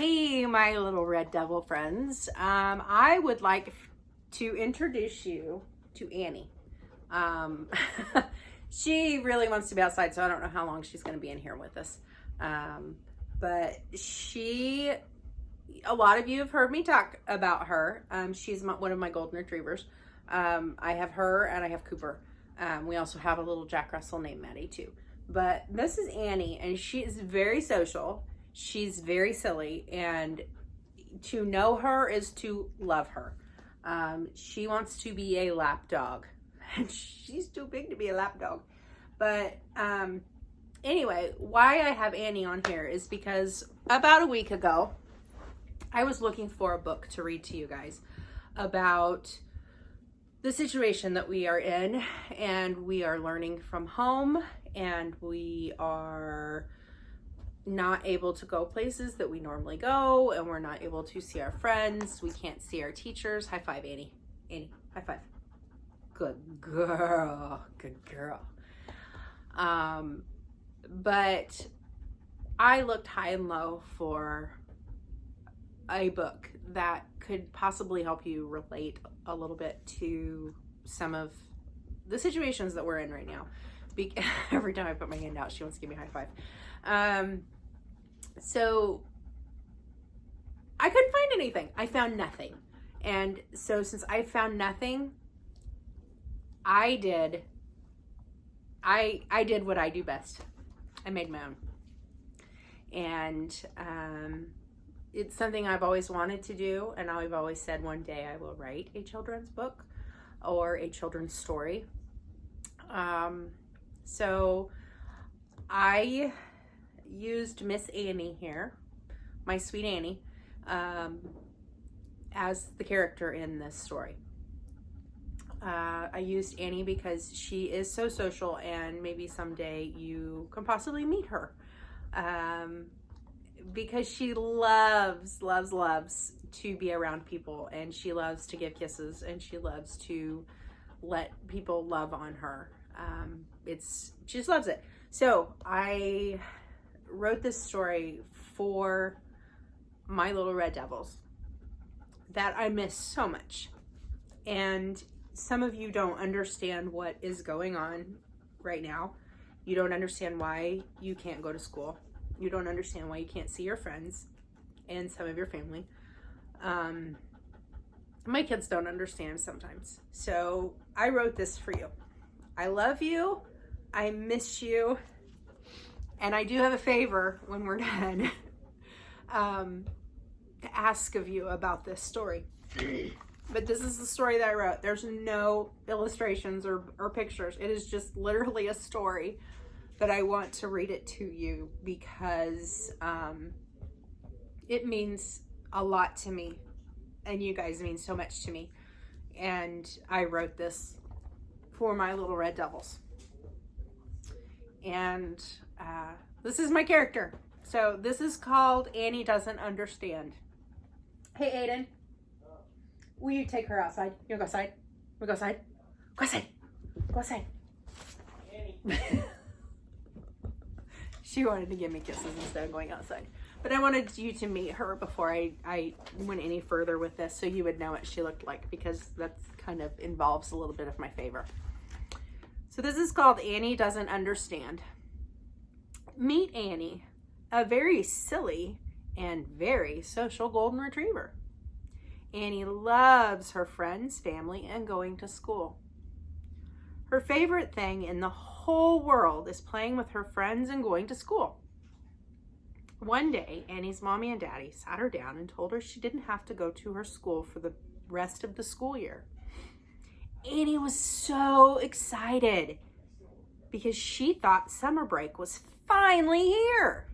Hey, my little red devil friends. I would like to introduce you to Annie. Um, she really wants to be outside, so I don't know how long she's going to be in here with us. But a lot of you have heard me talk about her. She's one of my golden retrievers. I have her and I have Cooper. We also have a little Jack Russell named Maddie too. But this is Annie, and she is very social. She's very silly, and to know her is to love her. She wants to be a lap dog, and she's too big to be a lap dog. But anyway, why I have Annie on here is because about a week ago, I was looking for a book to read to you guys about the situation that we are in, and we are learning from home, and we are not able to go places that we normally go, and we're not able to see our friends. We can't see our teachers. High five, Annie. Annie, high five. Good girl. Good girl. But I looked high and low for a book that could possibly help you relate a little bit to some of the situations that we're in right now. Every time I put my hand out, she wants to give me a high five. So I couldn't find anything. I found nothing. And so since I found nothing, I did what I do best. I made my own. And it's something I've always wanted to do, and I've always said one day I will write a children's book or a children's story. So I used Miss Annie here, my sweet Annie, as the character in this story. I used Annie because she is so social, and maybe someday you can possibly meet her. Because she loves to be around people, and she loves to give kisses, and she loves to let people love on her. She just loves it. So I wrote this story for my little red devils that I miss so much. And some of you don't understand what is going on right now. You don't understand why you can't go to school. You don't understand why you can't see your friends and some of your family. My kids don't understand sometimes. So I wrote this for you. I love you. I miss you. And I do have a favor when we're done to ask of you about this story. But this is the story that I wrote. There's no illustrations or pictures. It is just literally a story that I want to read it to you because it means a lot to me, and you guys mean so much to me. And I wrote this for my little red devils. And this is my character. So this is called Annie Doesn't Understand. Hey, Aiden. Will you take her outside? You wanna go outside? Wanna go outside? Go outside. Go outside. Annie. She wanted to give me kisses instead of going outside. But I wanted you to meet her before I went any further with this, so you would know what she looked like, because that kind of involves a little bit of my favor. So this is called Annie Doesn't Understand. Meet Annie, a very silly and very social golden retriever. Annie loves her friends, family, and going to school. Her favorite thing in the whole world is playing with her friends and going to school. One day, Annie's mommy and daddy sat her down and told her she didn't have to go to her school for the rest of the school year. Annie was so excited because she thought summer break was finally here.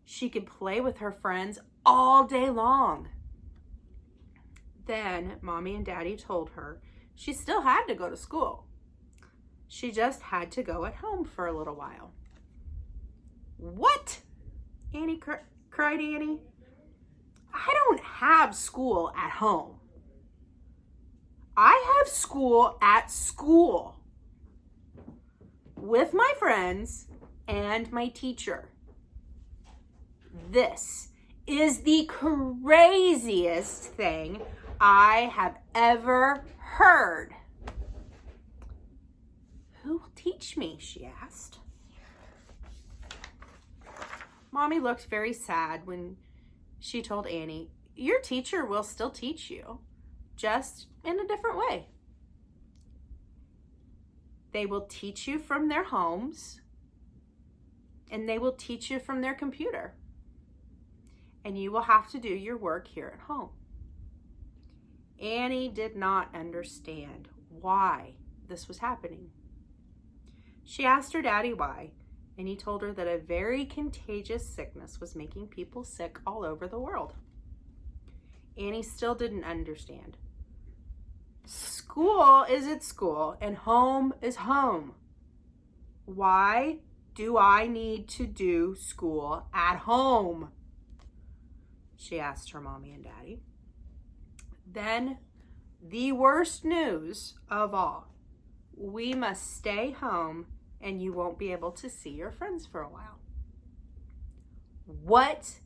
She could play with her friends all day long. Then mommy and daddy told her she still had to go to school. She just had to go at home for a little while. What? Annie cried Annie. I don't have school at home. I have school at school with my friends and my teacher. This is the craziest thing I have ever heard. Who will teach me? She asked. Mommy looked very sad when she told Annie, your teacher will still teach you, just in a different way. They will teach you from their homes, and they will teach you from their computer. And you will have to do your work here at home. Annie did not understand why this was happening. She asked her daddy why, and he told her that a very contagious sickness was making people sick all over the world. Annie still didn't understand. School is at school, and home is home. Why do I need to do school at home? She asked her mommy and daddy. Then, the worst news of all, we must stay home and you won't be able to see your friends for a while. What?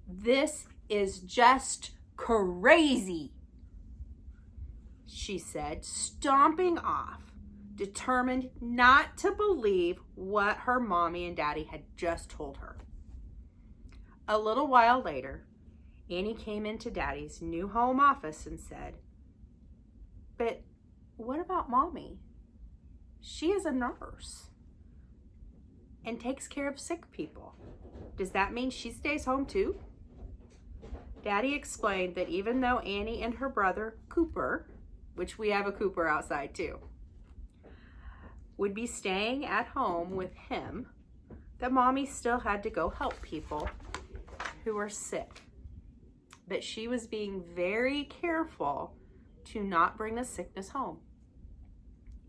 This is just crazy, she said, stomping off, determined not to believe what her mommy and daddy had just told her. A little while later, Annie came into Daddy's new home office and said, but what about Mommy? She is a nurse and takes care of sick people. Does that mean she stays home too? Daddy explained that even though Annie and her brother, Cooper, which we have a Cooper outside too, would be staying at home with him, that Mommy still had to go help people who were sick. But she was being very careful to not bring the sickness home.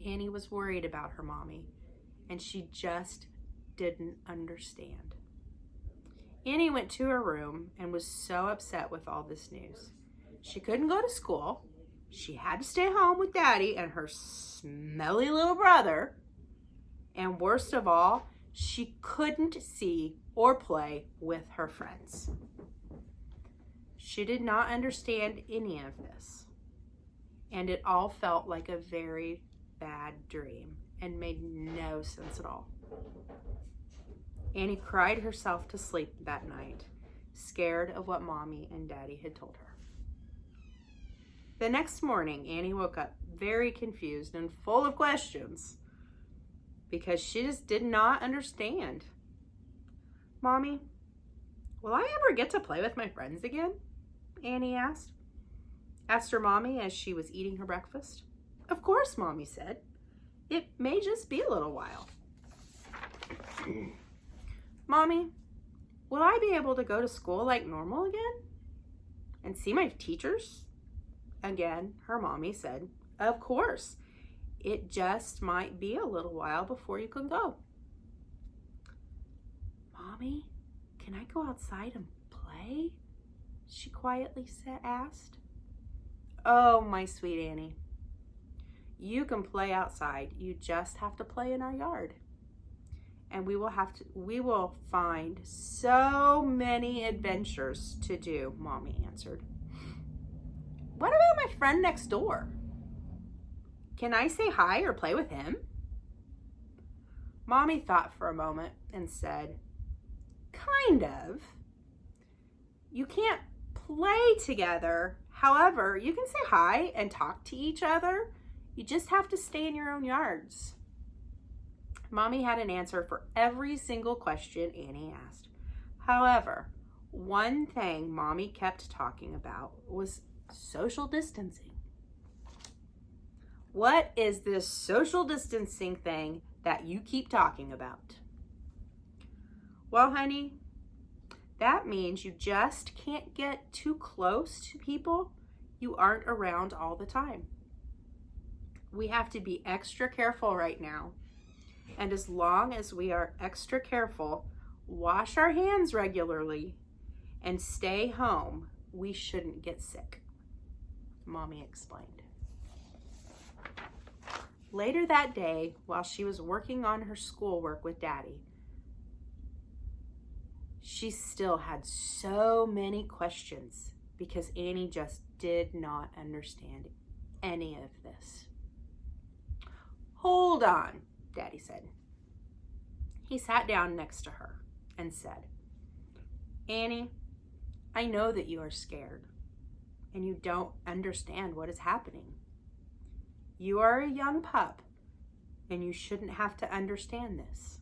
Annie was worried about her mommy, and she just didn't understand. Annie went to her room and was so upset with all this news. She couldn't go to school. She had to stay home with Daddy and her smelly little brother. And worst of all, she couldn't see or play with her friends. She did not understand any of this, and it all felt like a very bad dream and made no sense at all. Annie cried herself to sleep that night, scared of what Mommy and Daddy had told her. The next morning, Annie woke up very confused and full of questions because she just did not understand. Mommy, will I ever get to play with my friends again? Annie asked her mommy as she was eating her breakfast. Of course, Mommy said. It may just be a little while. Mommy, will I be able to go to school like normal again? And see my teachers? Again, her mommy said, of course. It just might be a little while before you can go. Mommy, can I go outside and play? She quietly asked. Oh, my sweet Annie. You can play outside. You just have to play in our yard. And we will find so many adventures to do, Mommy answered. What about my friend next door? Can I say hi or play with him? Mommy thought for a moment and said, kind of. You can't play together. However, you can say hi and talk to each other. You just have to stay in your own yards. Mommy had an answer for every single question Annie asked. However, one thing Mommy kept talking about was social distancing. What is this social distancing thing that you keep talking about? Well, honey, that means you just can't get too close to people you aren't around all the time. We have to be extra careful right now. And as long as we are extra careful, wash our hands regularly, and stay home, we shouldn't get sick, Mommy explained. Later that day, while she was working on her schoolwork with Daddy, she still had so many questions because Annie just did not understand any of this. "Hold on," Daddy said. He sat down next to her and said, "Annie, I know that you are scared and you don't understand what is happening. You are a young pup and you shouldn't have to understand this.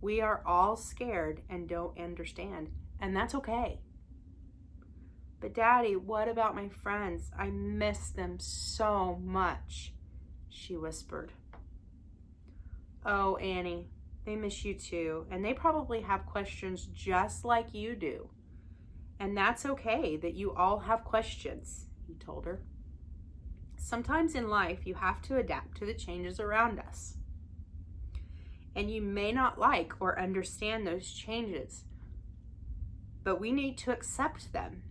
We are all scared and don't understand, and that's okay." "But Daddy, what about my friends? I miss them so much," she whispered. "Oh, Annie, they miss you too, and they probably have questions just like you do. And that's okay that you all have questions," he told her. "Sometimes in life you have to adapt to the changes around us. And you may not like or understand those changes, but we need to accept them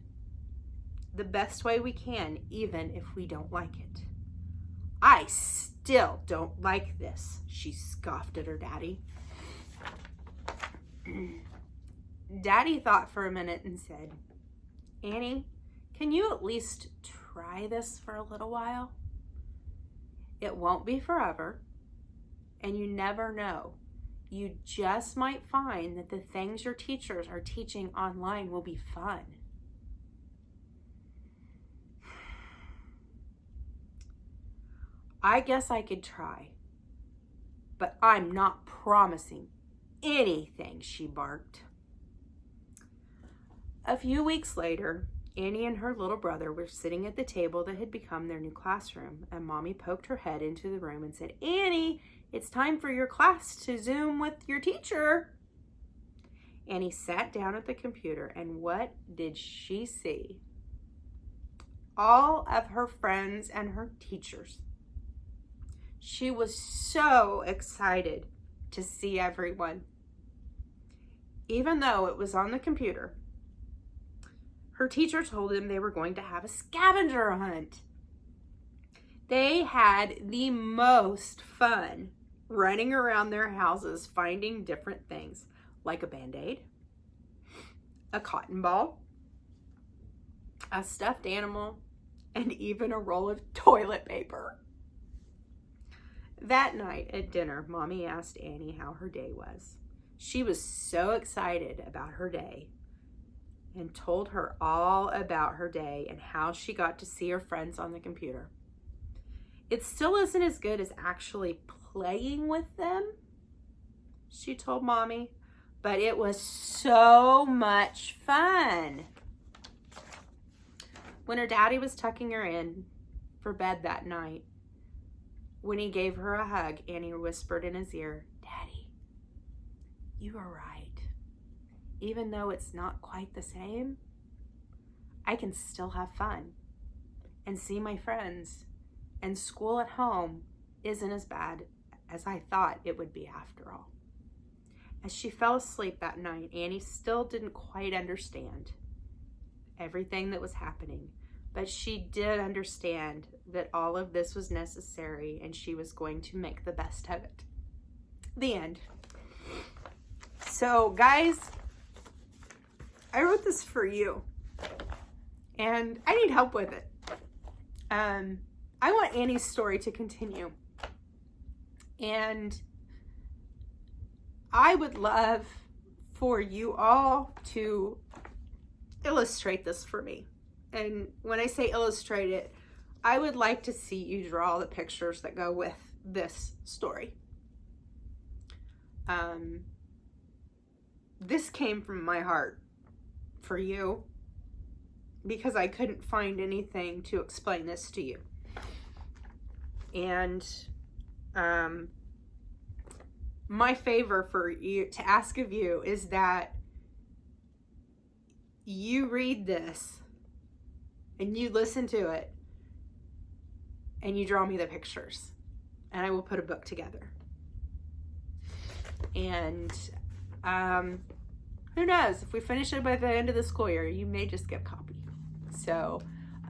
the best way we can, even if we don't like it." "I still don't like this," she scoffed at her daddy. Daddy thought for a minute and said, "Annie, can you at least try this for a little while? It won't be forever, and you never know. You just might find that the things your teachers are teaching online will be fun." "I guess I could try, but I'm not promising anything," she barked. A few weeks later, Annie and her little brother were sitting at the table that had become their new classroom, and Mommy poked her head into the room and said, "Annie, it's time for your class to Zoom with your teacher." Annie sat down at the computer, and what did she see? All of her friends and her teachers. She was so excited to see everyone. Even though it was on the computer, her teacher told them they were going to have a scavenger hunt. They had the most fun running around their houses finding different things, like a Band-Aid, a cotton ball, a stuffed animal, and even a roll of toilet paper. That night at dinner, Mommy asked Annie how her day was. She was so excited about her day and told her all about her day and how she got to see her friends on the computer. "It still isn't as good as actually playing with them," she told Mommy, "but it was so much fun." When her daddy was tucking her in for bed that night, when he gave her a hug, Annie whispered in his ear, "Daddy, you were right. Even though it's not quite the same, I can still have fun and see my friends, and school at home isn't as bad as I thought it would be after all." As she fell asleep that night, Annie still didn't quite understand everything that was happening, but she did understand that all of this was necessary and she was going to make the best of it. The end. So, guys, I wrote this for you, and I need help with it. I want Annie's story to continue, and I would love for you all to illustrate this for me. And when I say illustrate it, I would like to see you draw the pictures that go with this story. This came from my heart for you because I couldn't find anything to explain this to you. And my favor for you to ask of you is that you read this and you listen to it and you draw me the pictures, and I will put a book together. And who knows, if we finish it by the end of the school year, you may just get a copy. So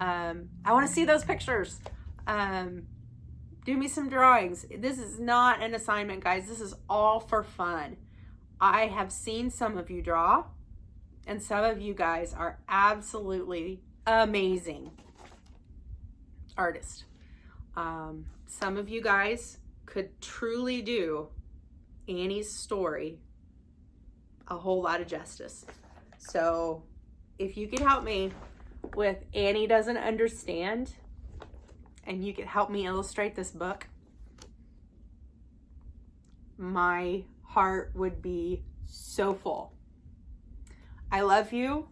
I want to see those pictures. Do me some drawings. This is not an assignment, guys. This is all for fun. I have seen some of you draw, and some of you guys are absolutely amazing artists. Some of you guys could truly do Annie's story a whole lot of justice. So if you could help me with Annie Doesn't Understand, and you could help me illustrate this book, my heart would be so full. I love you.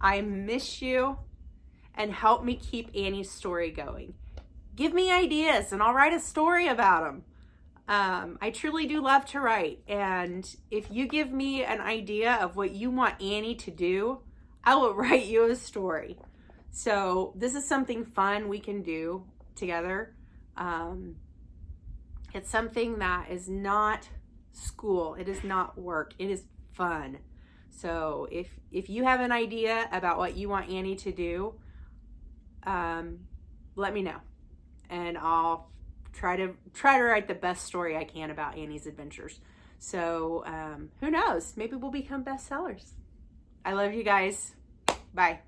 I miss you. And help me keep Annie's story going. Give me ideas and I'll write a story about them. I truly do love to write. And if you give me an idea of what you want Annie to do, I will write you a story. So this is something fun we can do together. It's something that is not school. It is not work. It is fun. So if you have an idea about what you want Annie to do, let me know, and I'll try to write the best story I can about Annie's adventures. So who knows? Maybe we'll become bestsellers. I love you guys. Bye.